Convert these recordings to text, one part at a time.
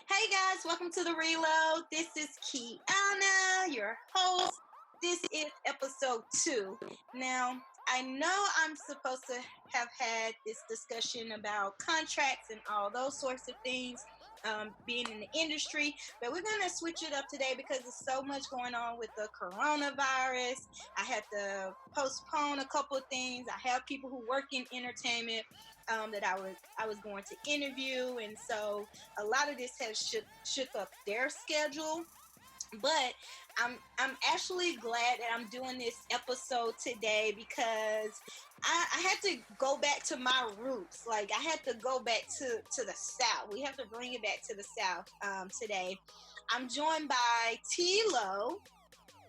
Hey guys, welcome to the Reload. This is Kiana, your host. This is episode 2. Now, I know I'm supposed to have had this discussion about contracts and all those sorts of things, being in the industry, but we're going to switch it up today because there's so much going on with the coronavirus. I had to postpone a couple of things. I have people who work in entertainment that I was going to interview, and so a lot of this has shook up their schedule. But I'm actually glad that I'm doing this episode today because I had to go back to my roots. Like I had to go back to the South. We have to bring it back to the South today. I'm joined by T-Lo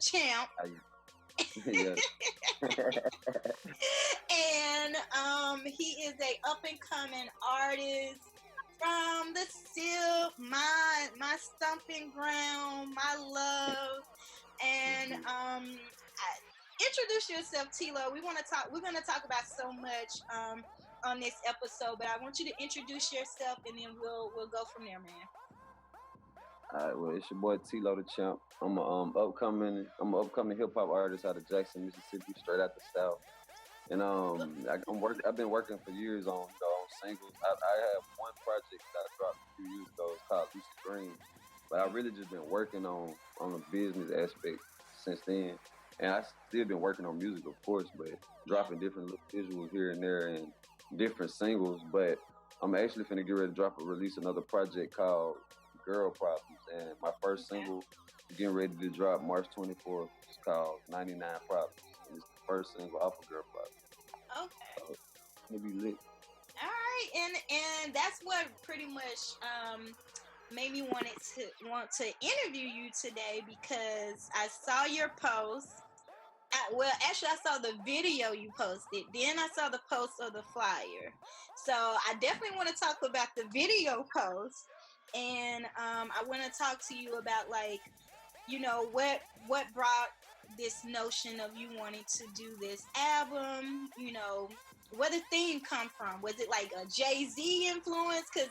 Champ. Yeah. And he is a up and coming artist from the SIP, my stomping ground, my love. And introduce yourself, T-Lo. We're gonna talk about so much on this episode, but I want you to introduce yourself and then we'll go from there, man. All right, well, it's your boy T-Lo the Champ. I'm an upcoming hip hop artist out of Jackson, Mississippi, straight out the South. And I've been working for years on singles. I have one project that I dropped a few years ago. It's called Lucid Dream. But I really just been working on the business aspect since then. And I still been working on music, of course, but dropping different little visuals here and there and different singles. But I'm actually finna get ready to release another project called Girl Problems. And my first single getting ready to drop March 24th. It's called 99 Problems. And it's the first single off of Girl Problems. Okay. So it'll be lit. All right, and that's what pretty much made me want to interview you today because I saw your post. Actually, I saw the video you posted. Then I saw the post of the flyer. So I definitely want to talk about the video post, and I want to talk to you about what brought this notion of you wanting to do this album. Where the theme come from? Was it like a Jay-Z influence? Because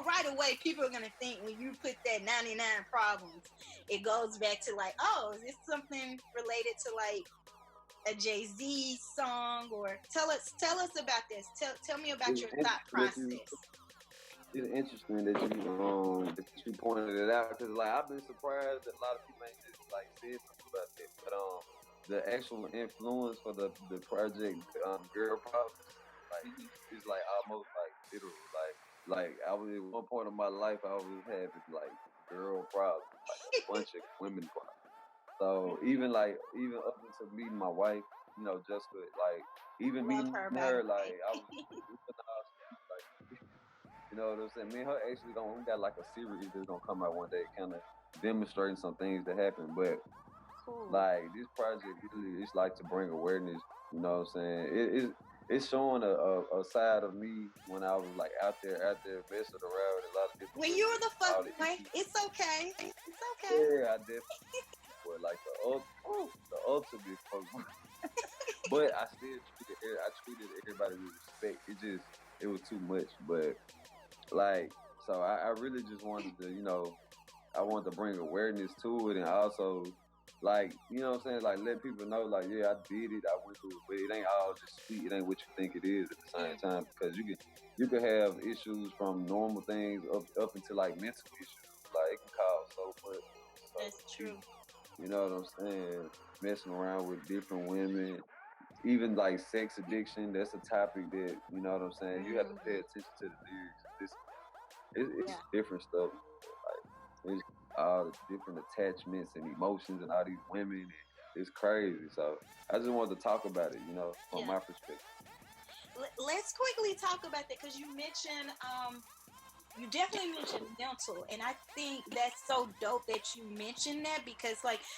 right away people are gonna think when you put that 99 Problems, it goes back to like, oh, is this something related to like a Jay-Z song? Or tell us about this. Tell me about your thought process. It's interesting that you pointed it out because I've been surprised that a lot of people ain't just said something about that. But the actual influence for the project Girl Problems it's almost literal. Like I was at one point in my life I was having girl problems, a bunch of women problems. So even up until meeting my wife, Jessica, even meeting her, I was you know what I'm saying? Me and her actually we got a series that's gonna come out one day, kind of demonstrating some things that happen. But cool. This project really is to bring awareness. You know what I'm saying? It's showing a side of me when I was out there messing around with a lot of different. When you were the fuck boy, it's okay. It's okay. Yeah, I definitely was the ultimate fuck boy. But I still treated everybody with respect. It was too much, but. So I really just wanted to, I wanted to bring awareness to it and also, what I'm saying? Let people know, yeah, I did it, I went through it, but it ain't all just sweet. It ain't what you think it is at the same time because you can have issues from normal things up into mental issues. It can cause so much. That's true. You know what I'm saying? Messing around with different women. Even sex addiction, that's a topic that, you know what I'm saying, you have to pay attention to the lyrics. It's different stuff. It's all the different attachments and emotions and all these women. And it's crazy. So I just wanted to talk about it, from my perspective. Let's quickly talk about that because you mentioned you definitely mentioned mental, and I think that's so dope that you mentioned that because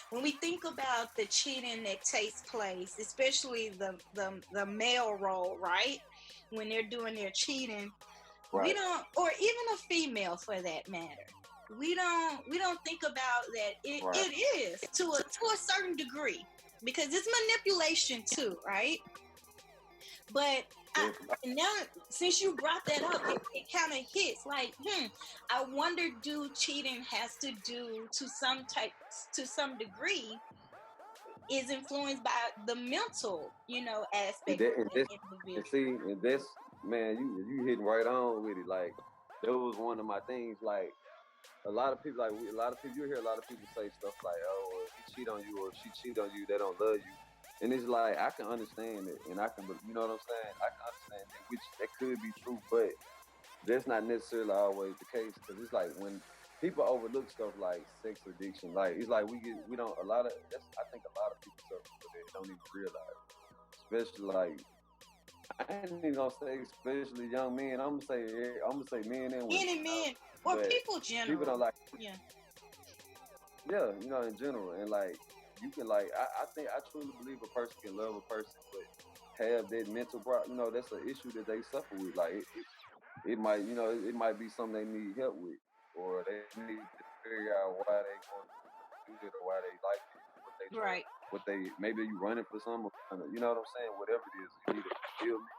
when we think about the cheating that takes place, especially the male role, right, when they're doing their cheating, right. We don't, or even a female for that matter, we don't think about that it is to a certain degree because it's manipulation too, right? But Now, since you brought that up, it kind of hits like, I wonder, do cheating has to do to some degree, is influenced by the mental, aspect of the individual. And this, man, you hitting right on with it. Like, that was one of my things. Like, a lot of people, you hear a lot of people say stuff like, "Oh, well, if he cheat on you or if she cheat on you, they don't love you." And it's like, I can understand it, and you know what I'm saying? I can understand it, which that could be true, but that's not necessarily always the case, because it's like when people overlook stuff like sex addiction, like it's like I think a lot of people suffer with it, don't even realize, especially like, I ain't even gonna say especially young men. I'm gonna say men and women. Any men or people general. People don't like. Yeah. Yeah, in general, and like you can I truly believe a person can love a person, but have that mental problem. That's an issue that they suffer with. Like it might, it might be something they need help with, or they need to figure out why they want to do it or why they like it, what they try, right. What they maybe you running for something, you know what I'm saying? Whatever it is, you need to feel me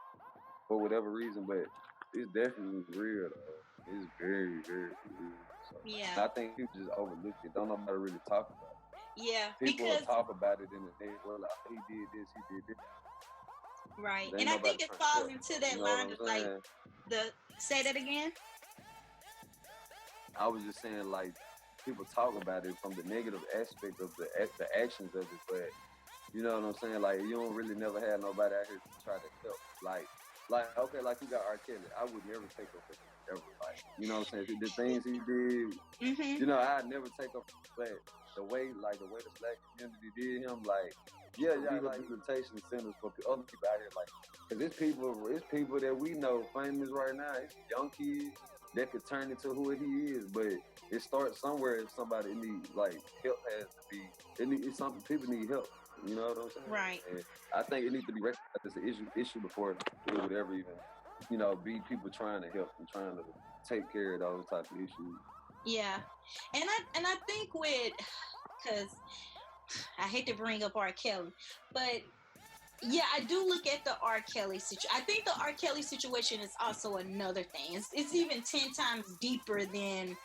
for whatever reason, but it's definitely real though. It's very, very real. So, yeah. I think people just overlook it. Don't nobody really talk about it. Yeah. People will talk about it in the day. Well, like, he did this, he did this. Right. And I think it falls into that line of like say that again. I was just saying, like, people talk about it from the negative aspect of the actions of it, but you know what I'm saying? Like, you don't really never have nobody out here to try to help. Like okay, like you got R. Kelly. I would never take up for him, ever. Like, you know what I'm saying? The things he did, I'd never take up, but the way the Black community did him, like, rehabilitation centers for other people out here, like, because it's people that we know famous right now. It's young kids that could turn into who he is, but it starts somewhere. If somebody needs, like, help has to be, it's something people need help. You know what I'm saying? Right. And I think it needs to be recognized as an issue before it would ever even, be people trying to help and trying to take care of those type of issues. Yeah, and I think because I hate to bring up R. Kelly, but yeah, I do look at the R. Kelly situation. I think the R. Kelly situation is also another thing. It's even 10 times deeper than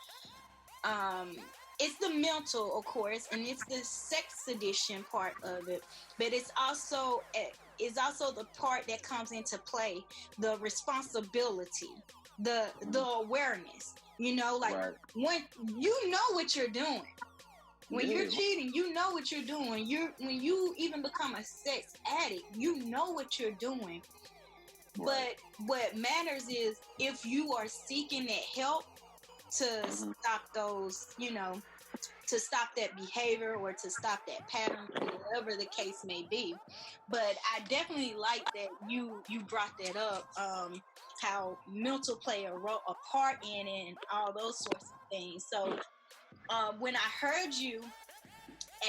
it's the mental, of course, and it's the sex addiction part of it, but it's also the part that comes into play, the responsibility, the awareness. Right. When you know what you're doing, when you're cheating, you know what you're doing. When you even become a sex addict, you know what you're doing. Right. But what matters is if you are seeking that help to stop those, to stop that behavior or to stop that pattern, whatever the case may be. But I definitely like that you brought that up, how mental play a part in it and all those sorts of things. So when I heard you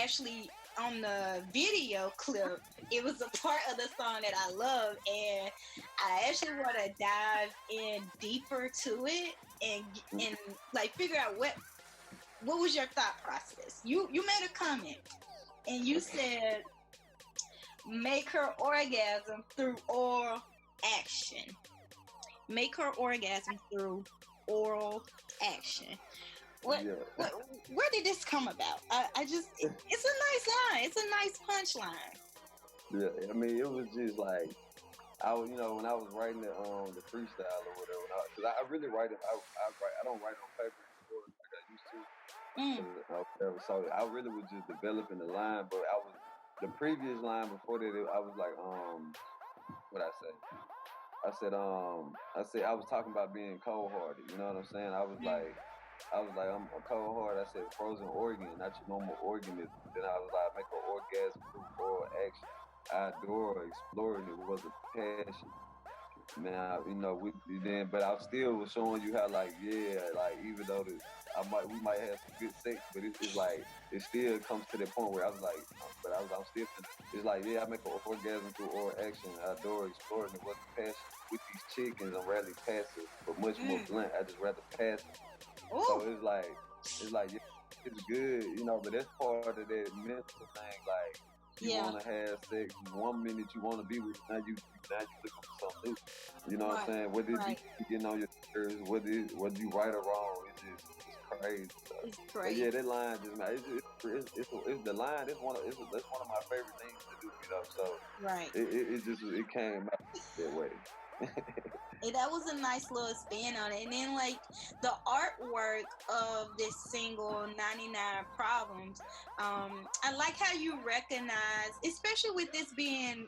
actually on the video clip, it was a part of the song that I love, and I actually want to dive in deeper to it and like figure out what was your thought process. You made a comment and you said make her orgasm through oral action. Make her orgasm through oral action. Where did this come about? It's a nice line. It's a nice punchline. Yeah, I mean, it was just like, I was, when I was writing the freestyle or whatever, because I really write it. I don't write on paper anymore like I used to. Whatever. So I really was just developing the line, but the previous line before that, I was like, what I say? I said I was talking about being cold-hearted. You know what I'm saying? I was like, I'm a cold-hearted. I said frozen organ, not your normal organism. Then I was like, make an orgasm through oral action. I adore exploring it was a passion. Now, but I still was showing you how, like, even though we might have some good sex, but it's like, it still comes to that point where I was like, I'm still, it's like, I make an orgasm through oral action. I adore exploring it was a passion. With these chickens, I'm rarely passive, but much more blunt. I just rather pass it. So it's like, it's good, but that's part of that mental thing, like, you Yeah. want to have sex. 1 minute you want to be with, now you looking for something new. You know what I'm saying? Whether it be getting on your nerves, whether you right or wrong, it's crazy. So. It's But crazy. yeah, that line just man, it's the line. That's one of my favorite things to do. You know, so Right. it came out that way. And that was a nice little spin on it. And then like the artwork of this single 99 Problems, I like how you recognize, especially with this being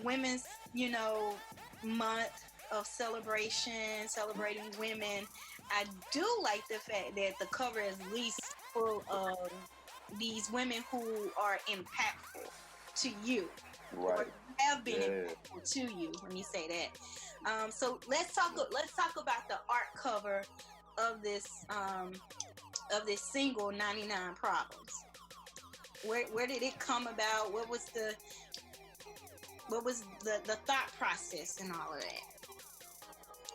women's, month of celebration, celebrating women. I do like the fact that the cover is at least full of these women who are impactful to you. Right. Or have been impactful to you. Let me say that. So let's talk about the art cover of this single 99 Problems. Where did it come about? What was the thought process and all of that?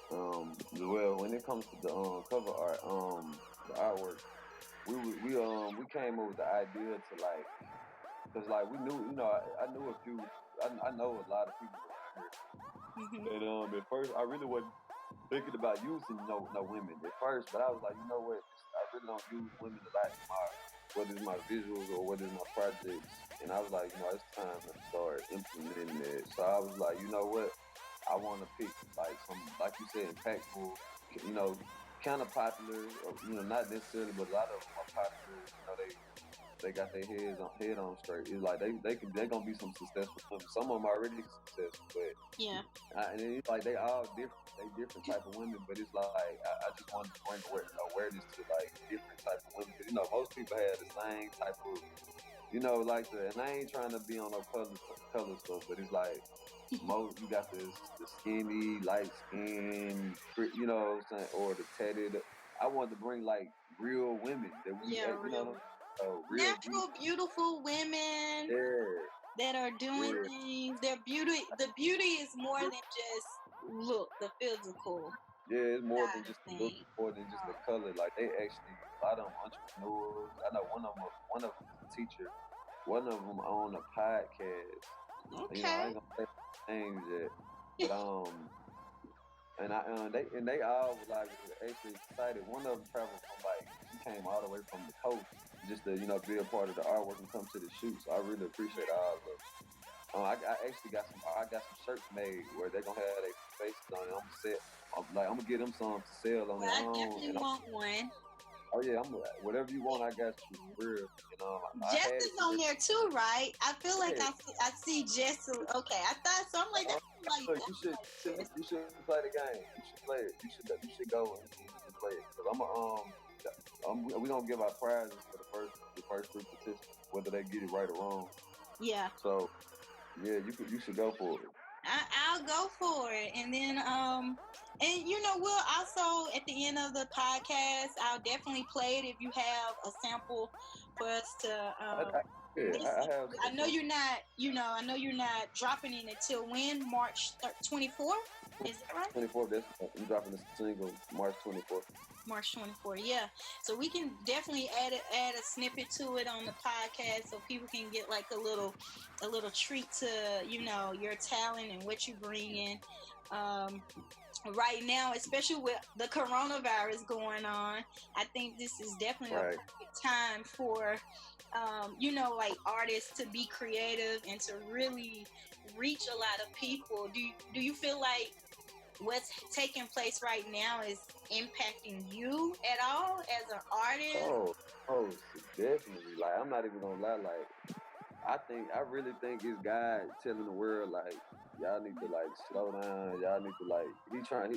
Well, when it comes to the cover art, the artwork, we came up with the idea to like, cause like we knew, I knew a few, I know a lot of people around here, and at first I really wasn't thinking about using no women at first, but I was like, you know what, I really don't use women a lot in whether it's my visuals or whether it's my projects, and I was like, it's time to start implementing it. So I was like, you know what, I want to pick like some, like you said, impactful, kind of popular, or, not necessarily, but a lot of them are popular. They got their head on straight. It's like they're gonna be some successful women. Some of them already successful, but and it's like they all different. They different type of women, but it's like I just wanted to bring awareness to like different type of women. Because, most people have the same type of, and I ain't trying to be on no color stuff, but it's like most you got the skinny, light skin, what I'm saying, or the tatted. I wanted to bring like real women that we, natural, beautiful women that are doing things. Their beauty, the beauty is more than just the physical. Yeah, it's more than just the look, more than just the color. Like they actually, a lot of them entrepreneurs. I know one of them is a teacher. One of them on a podcast. Okay. I ain't gonna say names yet, but and they all was like actually excited. One of them traveled from he came all the way from the coast just to be a part of the artwork and come to the shoot. So I really appreciate all of them. I actually got some shirts made where they're gonna have their faces on it. I'm gonna get them some to sell on their own. I definitely want one. Oh yeah, whatever you want, I got you for real. Jess is on there too, right? I feel like I see Jess. Okay, I thought so. I'm like, you should play the game. You should play it. You should go and play it. Cause we gonna give out prizes for the first three participants, whether they get it right or wrong. Yeah. So yeah, you should go for it. I'll go for it, and then we'll also at the end of the podcast, I'll definitely play it if you have a sample for us to. I know you're not. I know you're not dropping it until when? March 24th. Is that right? 24th. I'm dropping the single March 24th. March 24th. Yeah. So we can definitely add a snippet to it on the podcast, so people can get like a little treat to your talent and what you bring in. Right now, especially with the coronavirus going on, I think this is definitely a perfect time for like artists to be creative and to really reach a lot of people. Do you feel like what's taking place right now is impacting you at all as an artist? Oh, definitely. Like, I'm not even gonna lie. Like, I really think it's God telling the world, like, y'all need to like slow down. Y'all need to like, because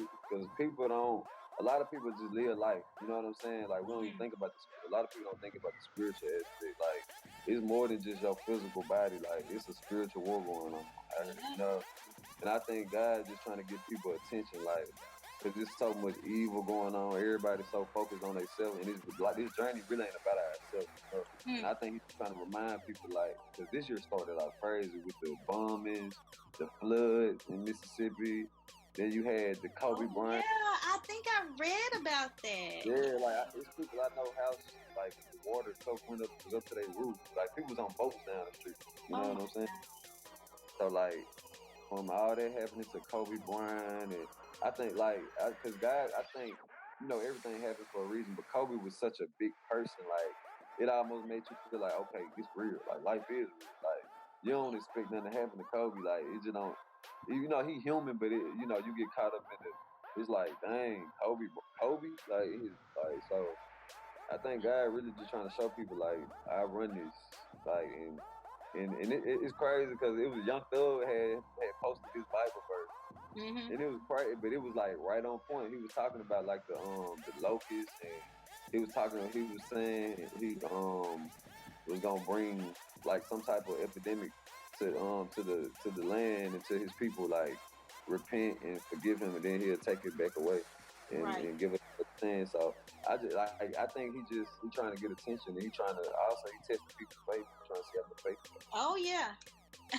a lot of people just live life. You know what I'm saying? Like, we don't even think about a lot of people don't think about the spiritual aspect. Like, it's more than just your physical body. Like, it's a spiritual war going on. And I think God's just trying to get people attention, like, because there's so much evil going on. Everybody's so focused on themselves, and this journey really ain't about ourselves. And I think he's trying to remind people, like, because this year started out crazy with the bombings, the floods in Mississippi, Then you had the Kobe Bryant. Yeah, I think I read about that. Yeah, like it's people I know houses like the water stuff went up to their roof. Like people was on boats down the street. You know what I'm saying? So like from all that happening to Kobe Bryant, and I think like because God, I think everything happens for a reason. But Kobe was such a big person, like it almost made you feel like okay, it's real. Like life is real. Like you don't expect nothing to happen to Kobe. Like it just don't. He human, but you get caught up in it. It's like dang, Kobe, like so. I think God really just trying to show people like I run this, like and it's crazy because it was Young Thug had posted this Bible verse, and it was crazy, but it was like right on point. He was talking about like the locusts, and he was saying he was gonna bring like some type of epidemic to the land and to his people, like repent and forgive him, and then he'll take it back away and give it a chance. So I think he trying to get attention, and he testing people's faith, trying to see how the faith. Oh yeah.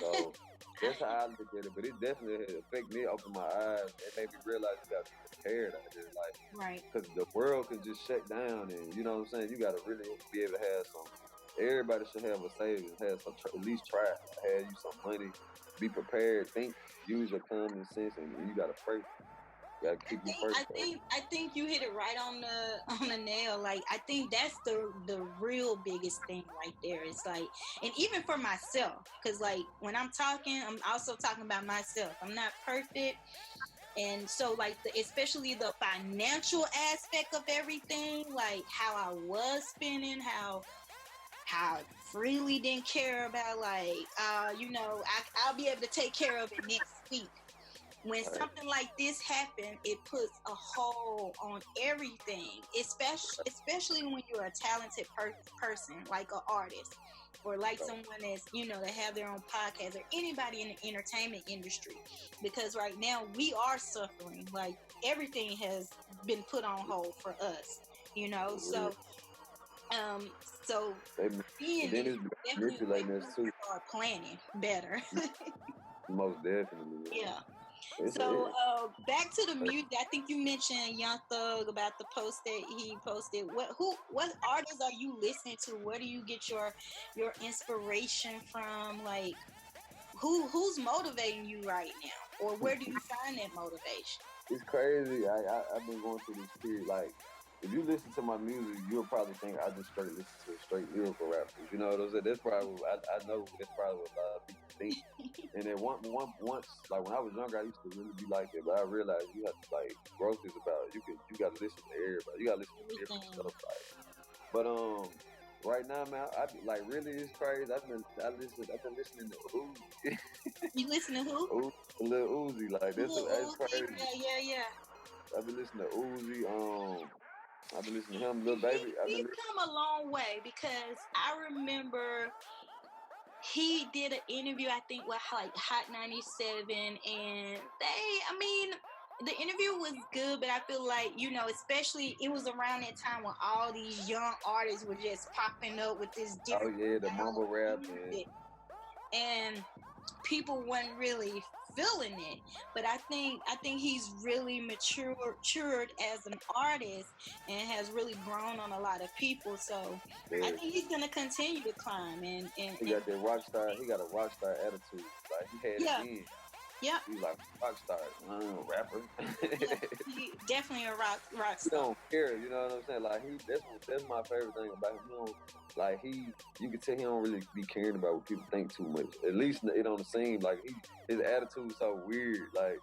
So that's how I look at it. But it definitely affected me, opened my eyes, and made me realize you got to be prepared out there, like because the world can just shut down, and you know what I'm saying. You got to really be able to have some. Everybody should have a savings, have some, at least try, have you some money, be prepared, use your common sense, and you got to pray. I think you hit it right on the nail. Like I think that's the real biggest thing right there. It's like, and even for myself, because like when I'm talking, I'm also talking about myself. I'm not perfect, and so like especially the financial aspect of everything, like how I was spending, how I really didn't care about like I'll be able to take care of it next week. When something like this happens, it puts a hold on everything, especially when you're a talented person, like an artist, or like someone that's, that have their own podcast, or anybody in the entertainment industry. Because right now we are suffering, like everything has been put on hold for us, so being this definitely start planning better. Most definitely. Yeah. So back to the music. I think you mentioned Young Thug about the post that he posted. What artists are you listening to? Where do you get your inspiration from? Like who's motivating you right now, or where do you find that motivation? It's crazy. I've been going through this period. Like if you listen to my music, you'll probably think I just listen to straight lyrical rappers. You know what I'm saying? That's probably I know that's probably what a lot of people think. And then once, like when I was younger, I used to really be like that. But I realized you have to like growth is about you got to listen to everybody. You got to listen to different stuff. Like, but right now, man, I like really it's crazy. I've been listening to Uzi. You listen to who? Lil Uzi, like this is crazy. Yeah. I've been listening to Uzi. I've been listening to him, Lil Baby. He's come a long way, because I remember he did an interview, I think, with like Hot 97, and the interview was good, but I feel like, especially it was around that time when all these young artists were just popping up with this different. Oh yeah, the mumble rap and people weren't really feeling it. But I think he's really matured as an artist and has really grown on a lot of people. So I think he's gonna continue to climb and he got that rock star. He got a rock star attitude. Like he had it in. Yeah. He's like rock star, rapper. He definitely a rock star. He don't care, you know what I'm saying? Like that's my favorite thing about him. You can tell he don't really be caring about what people think too much. At least it don't seem like his attitude so weird. Like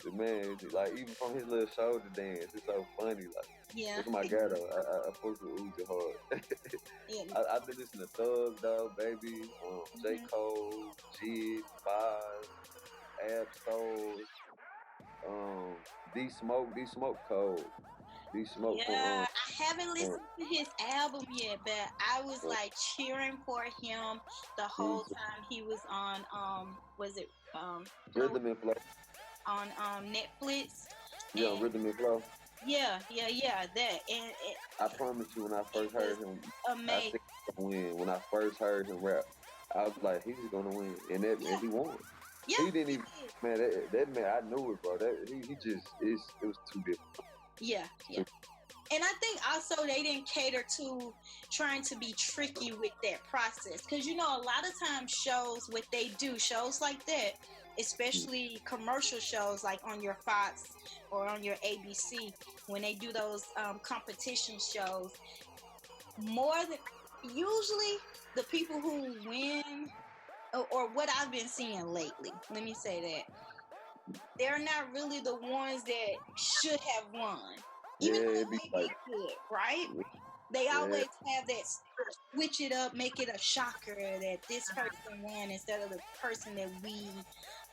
the man, like even from his little shoulder dance, it's so funny. Like yeah, oh my God, I fuck with Uzi hard. Yeah. I've been listening to Thug though, Baby, J. Cole, Jid, Vibes, Ab Soul, D Smoke Code. Yeah, I haven't listened to his album yet, but I was like cheering for him the whole time he was on Rhythm and Flow on Netflix. Yeah, Rhythm and Flow. Yeah, that. And I promise you, when I first heard him, amazing. I think he's gonna win. When I first heard him rap, I was like, he's gonna win, and he won. Yeah, He didn't even, man. That man, I knew it, bro. He just, it was too different. Yeah, yeah. And I think also they didn't cater to trying to be tricky with that process. Because, a lot of times shows, what they do, shows like that, especially commercial shows like on your Fox or on your ABC, when they do those competition shows, more than usually the people who win, or what I've been seeing lately, let me say that, they're not really the ones that should have won. Even though Yeah, they it be may be good, right? They always have that switch it up, make it a shocker that this person won instead of the person that we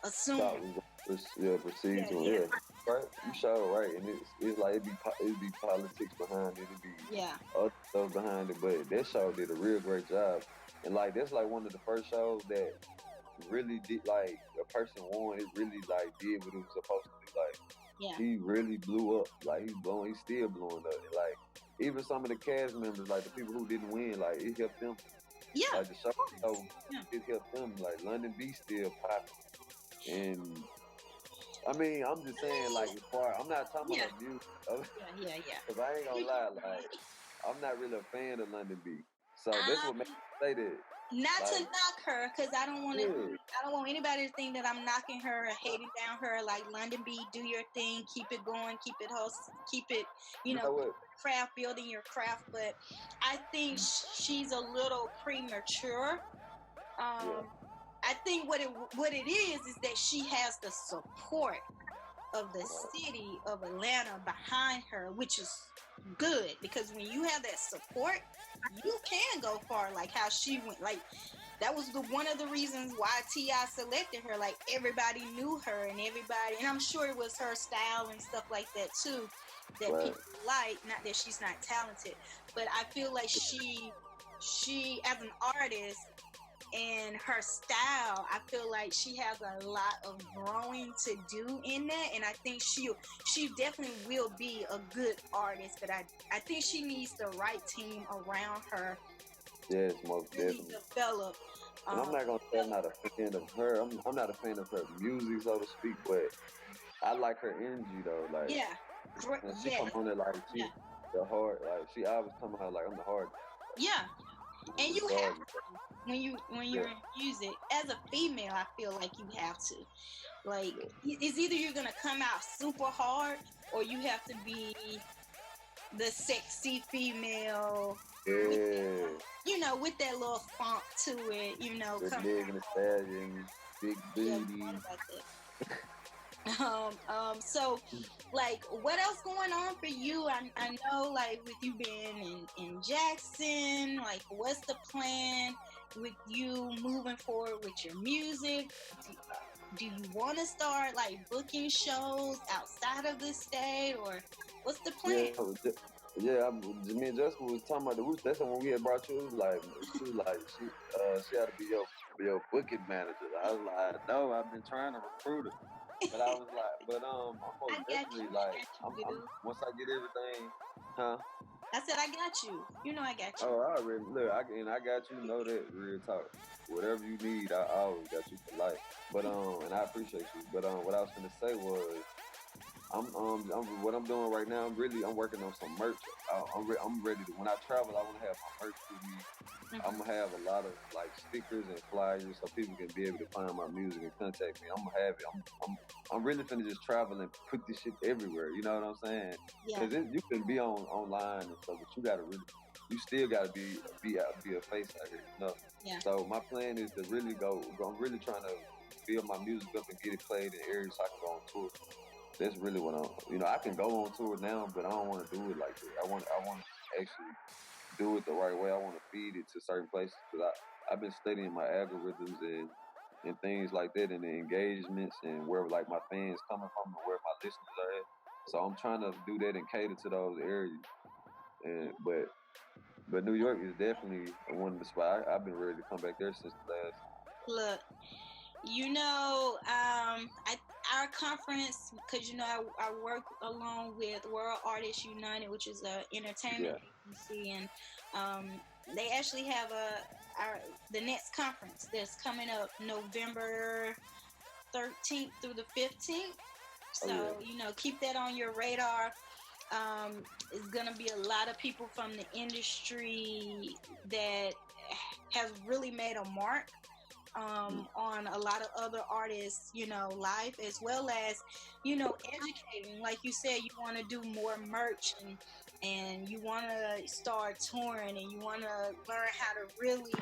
assume. Proceed to it. Right, you sure right, and it's like it be politics behind it, it be other stuff behind it, but that show did a real great job, and like that's like one of the first shows that really did, like, a person won. It really like did what it was supposed to do. Like, he really blew up. Like, he's still blowing up. And, like, even some of the cast members, like the people who didn't win, like it helped them. Yeah, like the show, it helped them. Like London B still popping, and I mean, I'm just saying, like, as far, I'm not talking about music. Because I ain't gonna lie, like, I'm not really a fan of London B. So that's what makes me say that. Not like, to knock her, because I don't want anybody to think that I'm knocking her or hating down her. Like, London B, do your thing, keep it going, keep it keep it, craft, building your craft. But I think she's a little premature. I think what it is that she has the support of the city of Atlanta behind her, which is good, because when you have that support, you can go far. Like how she went, like that was one of the reasons why T.I. selected her. Like, everybody knew her, and I'm sure it was her style and stuff like that too that people like. Not that she's not talented, but I feel like she as an artist and her style, I feel like she has a lot of growing to do in that, and I think she definitely will be a good artist, but I think she needs the right team around her. Yes, most definitely. Develop. And I'm not gonna say I'm not a fan of her. I'm not a fan of her music, so to speak, but I like her energy though. Like, she come on there like the hard, like she always come out like I'm the hard. Yeah. And you have to, when you're in music, as a female, I feel like you have to. Like, it's either you're gonna come out super hard, or you have to be the sexy female. Yeah. With that little funk to it. The big and the stallion, big booty. So, like, what else going on for you? I know, like, with you being in Jackson, like, what's the plan with you moving forward with your music? Do you want to start, like, booking shows outside of the state, or what's the plan? Yeah, me and Jessica was talking about that's when we had brought you. It was like, she had to be your booking manager. I was like, no, I've been trying to recruit her. But I was like, I'm most definitely like, once I get everything, I said I got you. I got you. Oh, I already look. I got you. Know that, real talk. Whatever you need, I always got you for life. But and I appreciate you. But what I was gonna say was, what I'm doing right now. I'm working on some merch. I'm ready to. When I travel, I want to have my merch with me. I'm gonna have a lot of like stickers and flyers so people can be able to find my music and contact me. I'm gonna have it. I'm really finna just travel and put this shit everywhere. You know what I'm saying? Because you can be online and stuff, but you still gotta be a face out here. Yeah. So my plan is to really go. I'm really trying to build my music up and get it played in areas so I can go on tour. That's really what I can go on tour now, but I don't want to do it like that. I want to actually do it the right way. I want to feed it to certain places, because I've been studying my algorithms and things like that, and the engagements and where like my fans coming from and where my listeners are at. So I'm trying to do that and cater to those areas. But New York is definitely one of the spots. I've been ready to come back there since the last. Look, our conference, because I work along with World Artists United, which is an entertainment agency, and they actually have the next conference that's coming up November 13th through the 15th. Oh So, yeah. keep that on your radar. It's gonna be a lot of people from the industry that has really made a mark on a lot of other artists, life, as well as, educating. Like you said, you want to do more merch, and you want to start touring, and you want to learn how to really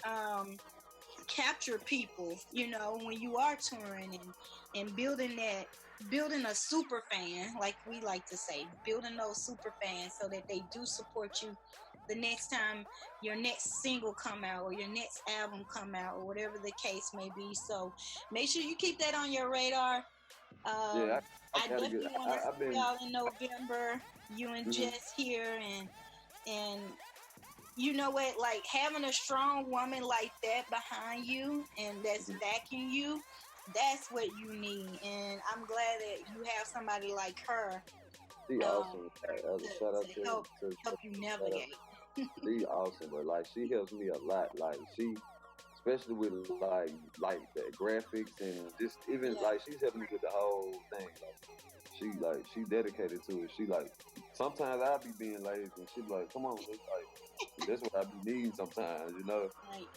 um, capture people, when you are touring, and building a super fan, like we like to say, building those super fans so that they do support you the next time your next single come out, or your next album come out, or whatever the case may be. So make sure you keep that on your radar. Yeah, I I gotta get. definitely want to I've see been. y'all in November, you and Mhm. Jess here, and you know what, like having a strong woman like that behind you and that's Mhm. backing you, that's what you need. And I'm glad that you have somebody like her She um, awesome. Shout out to to help you shout out. navigate. She awesome, but like she helps me a lot. Like she, especially with like the graphics and just even Yeah. like she's helping me with the whole thing. She dedicated to it. She like sometimes I be being lazy and she be like, come on, that's what I be needing sometimes, you know. Right.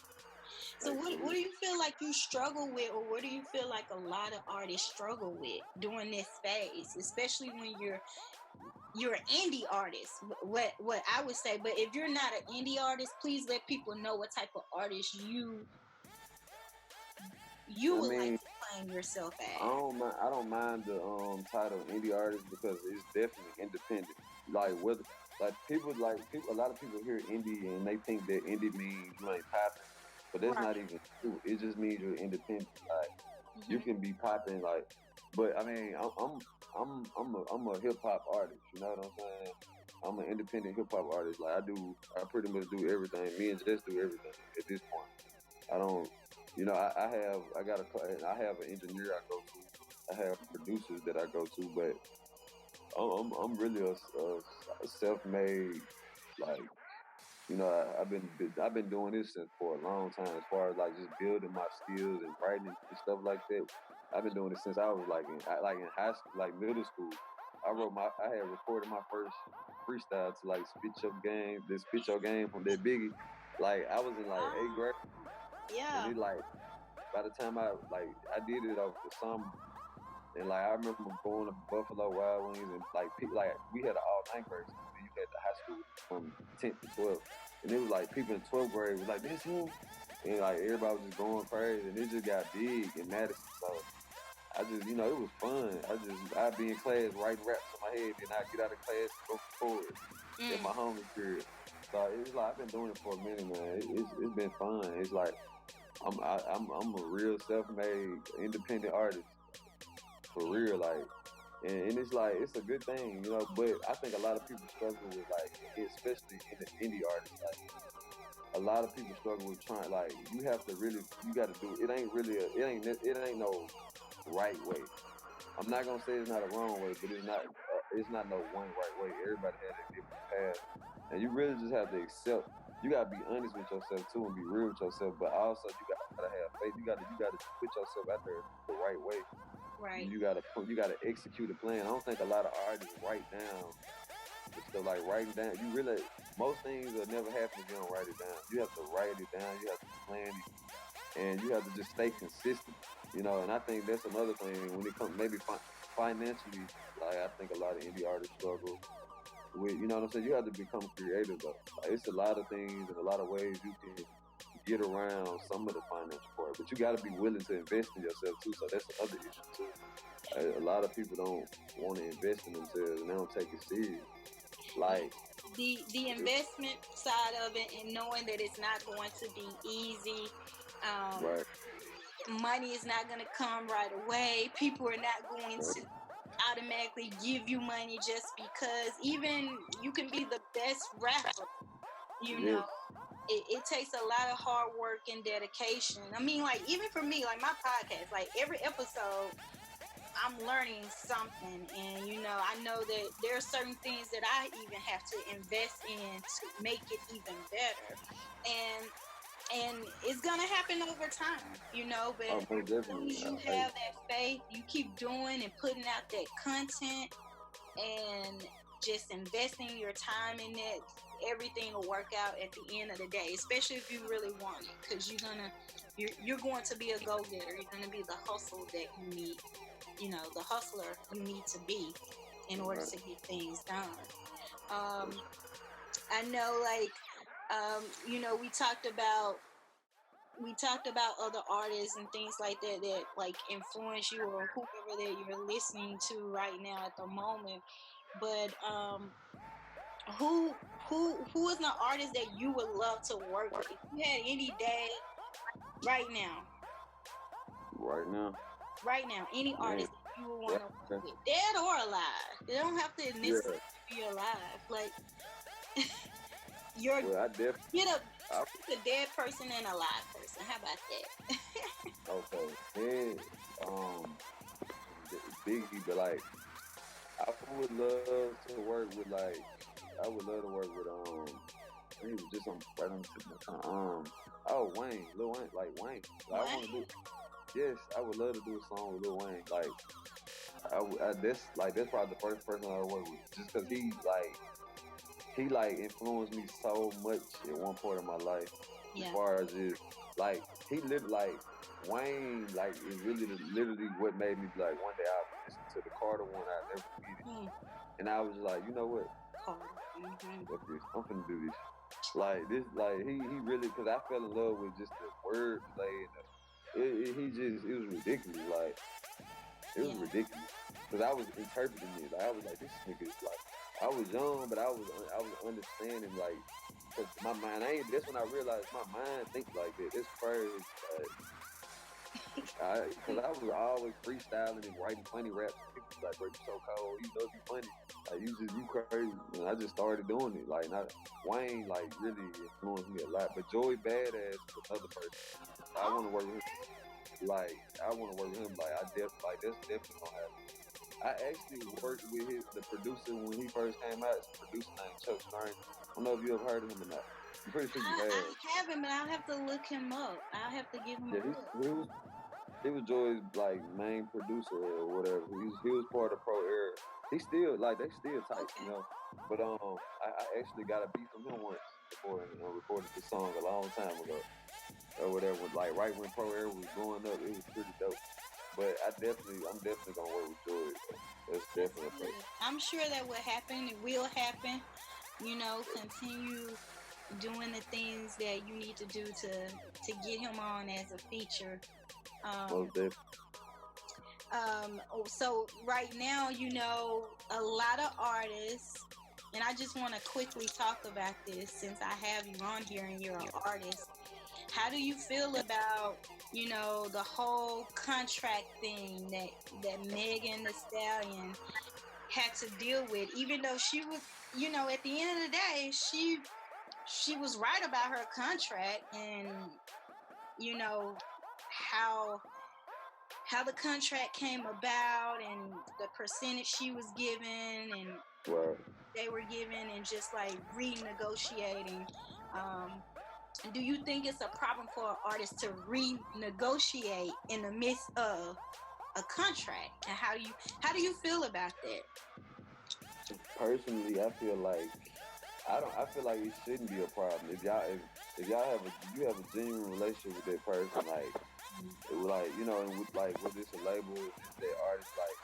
So Like for what real. do you feel like you struggle with, or what do you feel like a lot of artists struggle with during this phase, especially when you're an indie artist? What I would say, but if you're not an indie artist, please let people know what type of artist you I would like mean, to claim yourself I as. don't mind. I don't mind the title indie artist because it's definitely independent. Like whether a lot of people hear indie and they think that indie means you ain't popping, but that's not Right. even true. It just means you're independent. Like you Hmm. can be popping but I mean I'm a hip hop artist. You know what I'm saying? I'm an independent hip hop artist. Like I pretty much do everything. Me and Jess do everything at this point. I don't, I have an engineer I go to. I have producers that I go to, but I'm really a self-made, like, I've been doing this since for a long time. As far as like just building my skills and writing and stuff like that, I've been doing it since I was like in high school, like middle school. I had recorded my first freestyle to like Spit Your Game from that Biggie. Like I was in like eighth grade, Oh, and yeah. it like by the time I did it over the summer, and like I remember going to Buffalo Wild Wings and like we had an all ninth grade school, and you had the high school from 10th to 12th, and it was like people in 12th grade was like this him, and like everybody was just going crazy, and it just got big in Madison. So I just it was fun. I'd be in class writing raps in my head, and I'd get out of class and go forward in my Mm. homeroom period. So it's like I've been doing it for a minute, man. It's been fun. It's like I'm a real self-made independent artist for Yeah. real, like, and it's like it's a good thing, you know. But I think a lot of people struggle with like, especially in the indie artists, like a lot of people struggle with trying. Like you got to do. It ain't no right way. I'm not gonna say it's not a wrong way, but it's not no one right way. Everybody has a different path, and you really just have to accept. You gotta be honest with yourself too, and be real with yourself. But also, you gotta have faith. You gotta put yourself out there the right way. Right. You gotta execute a plan. I don't think a lot of artists write down the stuff like writing down. You really most things will never happen if you don't write it down. You have to write it down. You have to plan it, and you have to just stay consistent. And I think that's another thing when it comes maybe financially. Like I think a lot of indie artists struggle with. You know what I'm saying? You have to become creative though. Like, it's a lot of things and a lot of ways you can get around some of the financial part, but you got to be willing to invest in yourself too. So that's the other issue too. A lot of people don't want to invest in themselves and they don't take it serious. Yeah. Like, The investment side of it, and knowing that it's not going to be easy. Um, right, Money is not going to come right away. People are not going right, to automatically give you money just because. Even you can be the best rapper, you yes, know. It takes a lot of hard work and dedication. I mean, like, even for me, like my podcast, like every episode, I'm learning something. And, I know that there are certain things that I even have to invest in to make it even better. And and it's gonna happen over time, you know. But Oh, most as long definitely. as you have that faith, you keep doing and putting out that content and just investing your time in it, everything will work out at the end of the day. Especially if you really want it, because you're going to be a go-getter. You're gonna be the hustle that you need. You know, the hustler you need to be in order to get things done. Um, I know, like, you know, we talked about other artists and things like that that like influence you or whoever that you're listening to right now at the moment. But who who is an artist that you would love to work with? If you had any day right now, right now, any artist that you would want to work with, dead or alive. They don't have to necessarily be alive. Like you're get a dead person and a live person. How about that? Okay. And Biggie, but like I would love to work with he was just on right on the tip of my tongue. Wayne, Lil Wayne, like Wayne. Like, I want to do. Yes, I would love to do a song with Lil Wayne. Like that's probably the first person I would work with, just because he influenced me so much at one point in my life. Yeah. As far as it, like he lived like Wayne, like is really literally what made me be like, one day I'll listen to the Carter one I never repeated, and I was like, you know what? I'm finna do this. Like this, like he really, because I fell in love with just the wordplay and it was ridiculous. Like it was ridiculous because I was interpreting it. Like I was like, this nigga is like, I was young, but I was understanding like, because my mind that's when I realized my mind thinks like that. It's crazy. Because I was always freestyling and writing funny raps. People was like, bro, you so cold. You know you funny. Like you crazy. And I just started doing it. Like Wayne like really influenced me a lot. But Joey Badass was another person. I want to work with him. Like I want to work with him. Like that's definitely gonna happen. I actually worked with the producer when he first came out. It's a producer named Chuck Stern. I don't know if you have heard of him or not. I'm pretty sure you have. I haven't, but I'll have to look him up. I'll have to give him a look. He was Joey's like main producer or whatever. He was part of Pro Era. He still they still tight, you know. But I actually got a beat from him once before and recorded the song a long time ago or whatever. Like right when Pro Era was going up, it was pretty dope. But I'm definitely gonna work with Joey. That's definitely a place. I'm sure that will happen. It will happen. You know, continue doing the things that you need to do to get him on as a feature. So right now, you know, a lot of artists, and I just want to quickly talk about this since I have you on here and you're an artist. How do you feel about, you know, the whole contract thing that Megan Thee Stallion had to deal with, even though she was, you know, at the end of the day, she was right about her contract and, you know, how the contract came about and the percentage she was given and they were given and just like renegotiating. Do you think it's a problem for an artist to renegotiate in the midst of a contract? And how do you feel about that? Personally, I feel like it shouldn't be a problem. If y'all have a genuine relationship with that person, like you know, and with this a label, is that artist, like,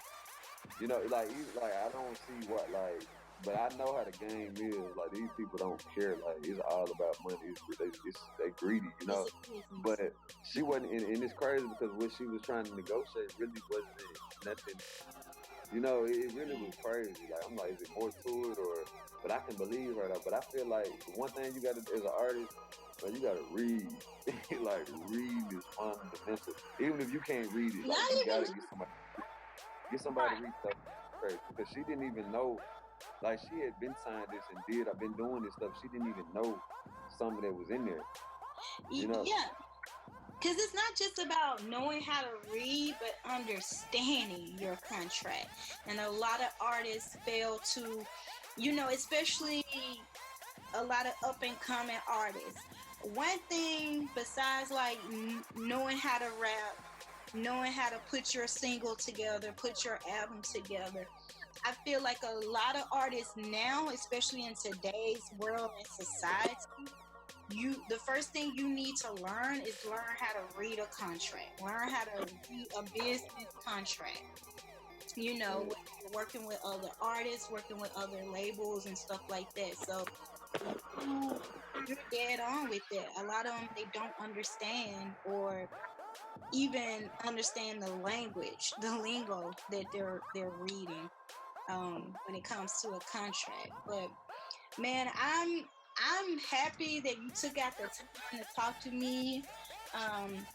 you know, like I don't see what, like, but I know how the game is. Like these people don't care. Like it's all about money. They greedy, you know. But she wasn't, and it's crazy because what she was trying to negotiate really wasn't nothing. You know, it really was crazy. Like I'm like, is it more to it or? But I can believe her though. But I feel like the one thing you got to, as an artist, but you gotta read. Like read is fundamental. Even if you can't read it, like, you gotta get somebody to read stuff first. Because she didn't even know. Like she had been signed this and I've been doing this stuff. She didn't even know something that was in there. You know? Yeah. Because it's not just about knowing how to read, but understanding your contract. And a lot of artists fail to, you know, especially a lot of up and coming artists one thing besides like knowing how to rap, knowing how to put your single together, put your album together, I feel like a lot of artists now, especially in today's world and society, the first thing you need to learn is learn how to read a contract, learn how to read a business contract. You know, working with other artists, working with other labels and stuff like that. So you, you're dead on with that. A lot of them they don't understand or even understand the language, the lingo that they're reading when it comes to a contract. But man, I'm happy that you took out the time to talk to me um,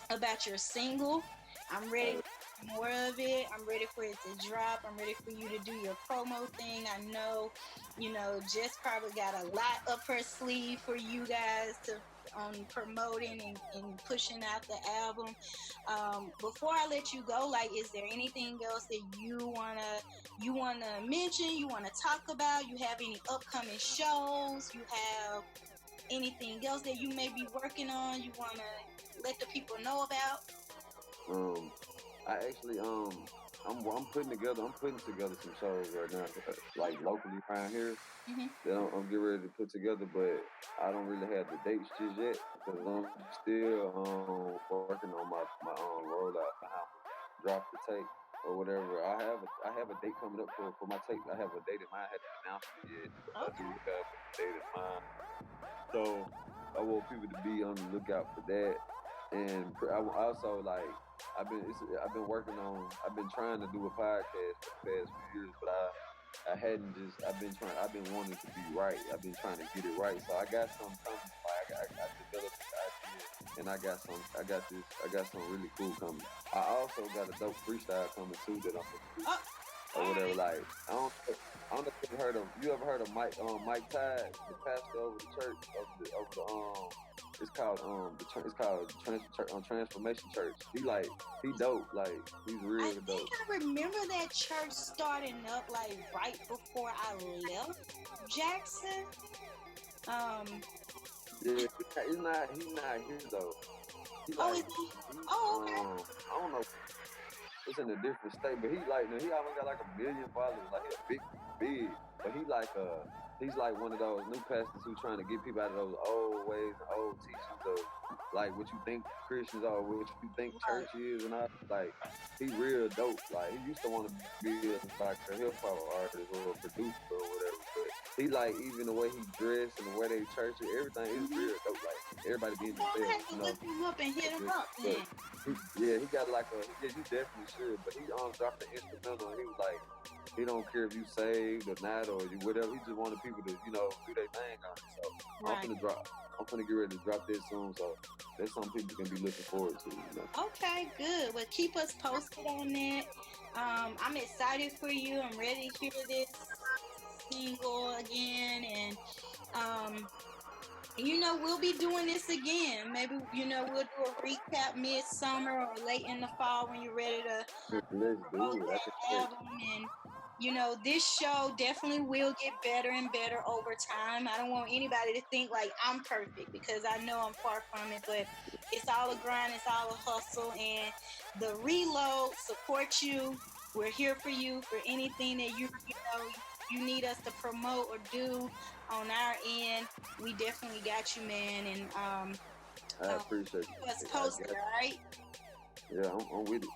about your single. I'm ready for more of it. I'm ready for it to drop. I'm ready for you to do your promo thing. I know, Jess probably got a lot up her sleeve for you guys to promoting and pushing out the album. Before I let you go, like, is there anything else that you wanna mention? You wanna talk about? You have any upcoming shows? You have anything else that you may be working on? You wanna let the people know about? I actually I'm putting together some shows right now, like locally around here. Mm-hmm. That I'm getting ready to put together, but I don't really have the dates just yet because I'm still working on my rollout, how I'm drop the tape or whatever. I have a date coming up for my tape. I have a date in mind. I haven't announced it yet, but I do have a date in mind. So I want people to be on the lookout for that. And I also like I've been trying to do a podcast for the past few years, but I hadn't just I've been wanting to be right. I've been trying to get it right. So I got some coming. Like I developed this idea, and I got some really cool coming. I also got a dope freestyle coming too that I'm gonna do or whatever. Like I don't know if you ever heard of Mike Tide, the pastor over the church over the it's called Transformation Church. He dope, like he's real dope. I think I remember that church starting up like right before I left Jackson. Yeah, he's not here though. Is he? Okay. I don't know. It's in a different state, but he almost got like 1 million followers. Like he's big, but he's like one of those new pastors who trying to get people out of those old ways and old teachings of like what you think Christians are, what you think church is, and all. Like he real dope. Like he used to want to be like a hip hop artist or a producer or whatever, but he like even the way he dressed and the way they church it, everything is real dope. Like everybody being themselves. Look him up and hit him up, man. He got like you definitely should. But he dropped the instrumental and he was like, he don't care if you saved or not or you whatever. He just wanted people to, do their thing on it. So I'm gonna get ready to drop this soon. So that's something people can be looking forward to. Okay, good. Well, keep us posted on that. I'm excited for you. I'm ready to hear this single again, and we'll be doing this again. Maybe, we'll do a recap mid-summer or late in the fall when you're ready to promote that album. And, this show definitely will get better and better over time. I don't want anybody to think like I'm perfect because I know I'm far from it, but it's all a grind, it's all a hustle, and the Reload supports you. We're here for you for anything that you need us to promote or do on our end. We definitely got you, man, and I appreciate it. Keep us posted, all right? Yeah, I'm with it.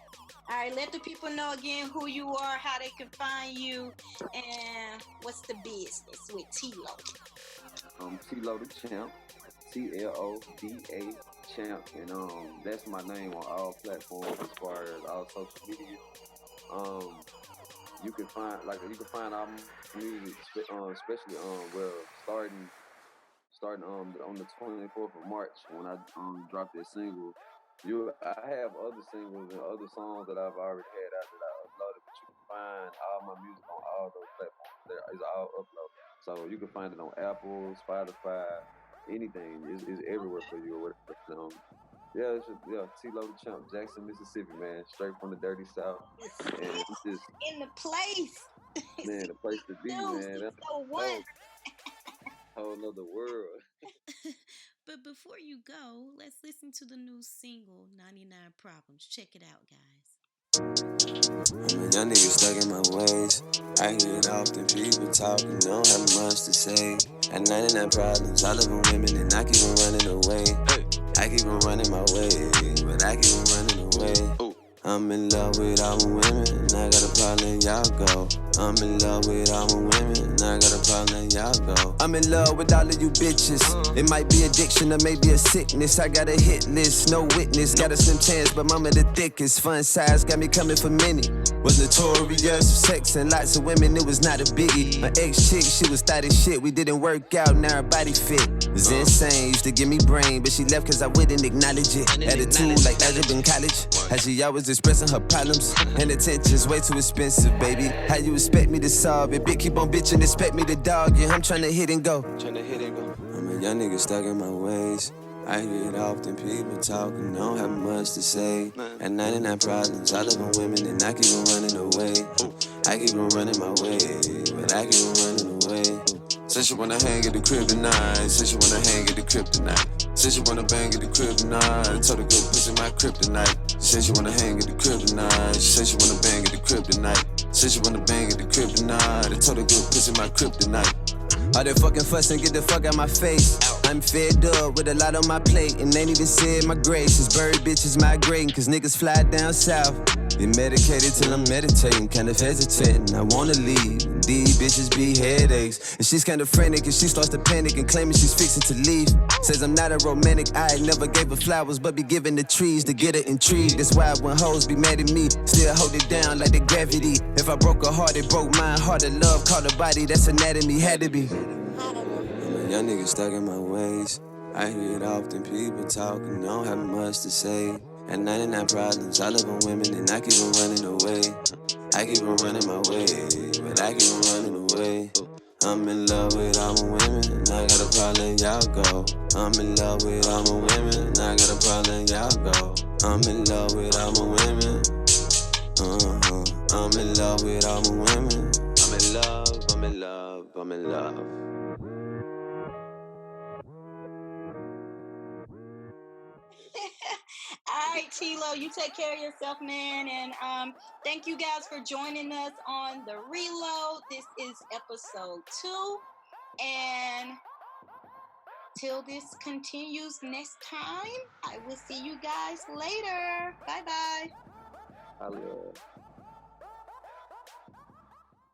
All right, let the people know again who you are, how they can find you, and what's the business with T-Lo. T-Lo the Champ, TLODA Champ, and that's my name on all platforms as far as all social media. You can find our music, especially starting on the 24th of March when I dropped that single. I have other singles and other songs that I've already had out that I uploaded, but you can find all my music on all those platforms. It's all uploaded, so you can find it on Apple, Spotify, anything. It's everywhere for you or whatever. T-Lo the Champ, Jackson, Mississippi, man, straight from the dirty South, and it's just in the place. Man, the place to be, man. That's so what? Whole nother world. But before you go, let's listen to the new single, 99 Problems. Check it out, guys. I'm a young nigga stuck in my ways. I hear it often, people talking, don't have much to say. At 99 problems, I live in women and I keep on running away. I keep on running my way, but I keep on running away. I'm in love with all my women, and I got a problem, y'all go. I'm in love with all my women, and I got a problem, y'all go. I'm in love with all of you bitches. It might be addiction or maybe a sickness. I got a hit list, no witness. Got a slim chance, but mama the thickest. Fun size got me coming for many. Was notorious for sex and lots of women, it was not a biggie. My ex-chick, she was tight as shit. We didn't work out, now her body fit. It was insane, used to give me brain, but she left cause I wouldn't acknowledge it. Attitude like algebra in college. How she always expressing her problems. And attention's way too expensive, baby. How you expect me to solve it? Bitch, keep on bitching, expect me to dog it. I'm trying to hit and go. I'm a young nigga stuck in my ways. I hear it often, people talking, don't have much to say. At 99 problems, I live on women and I keep on running away. I keep on running my way, but I keep on running away. Said she wanna hang at the crib tonight. Said she wanna hang at the crib tonight. Said she wanna bang at the crib tonight. Told her go pussy my kryptonite. Said she wanna hang at the crib tonight. Said she wanna bang at the crib tonight. Said she wanna bang at the crib tonight. I told her go pussy my kryptonite. All that fucking fuss and get the fuck out my face. I'm fed up with a lot on my plate and ain't even said my grace. It's bird bitches migrating cause niggas fly down south. Been medicated till I'm meditating, kind of hesitating. I wanna leave, these bitches be headaches. And she's kinda frantic and she starts to panic and claiming she's fixing to leave. Says I'm not a romantic, I never gave her flowers but be giving the trees to get her intrigued. That's why when hoes be mad at me, still hold it down like the gravity. If I broke her heart, it broke mine. Heart of love, caught her body, that's anatomy, had to be. I'm a young nigga stuck in my ways. I hear it often, people talking, don't have much to say. At 99 problems, I live on women and I keep on running away. I keep on running my way, but I keep on running away. I'm in love with all my women and I got a problem, y'all go. I'm in love with all my women and I got a problem, y'all go. I'm in love with all my women. I'm in love with all my women. I'm in love, I'm in love, I'm in love. All right, Tilo, you take care of yourself, man. And thank you guys for joining us on the Reload. This is episode 2. And till this continues next time, I will see you guys later. Bye-bye. I love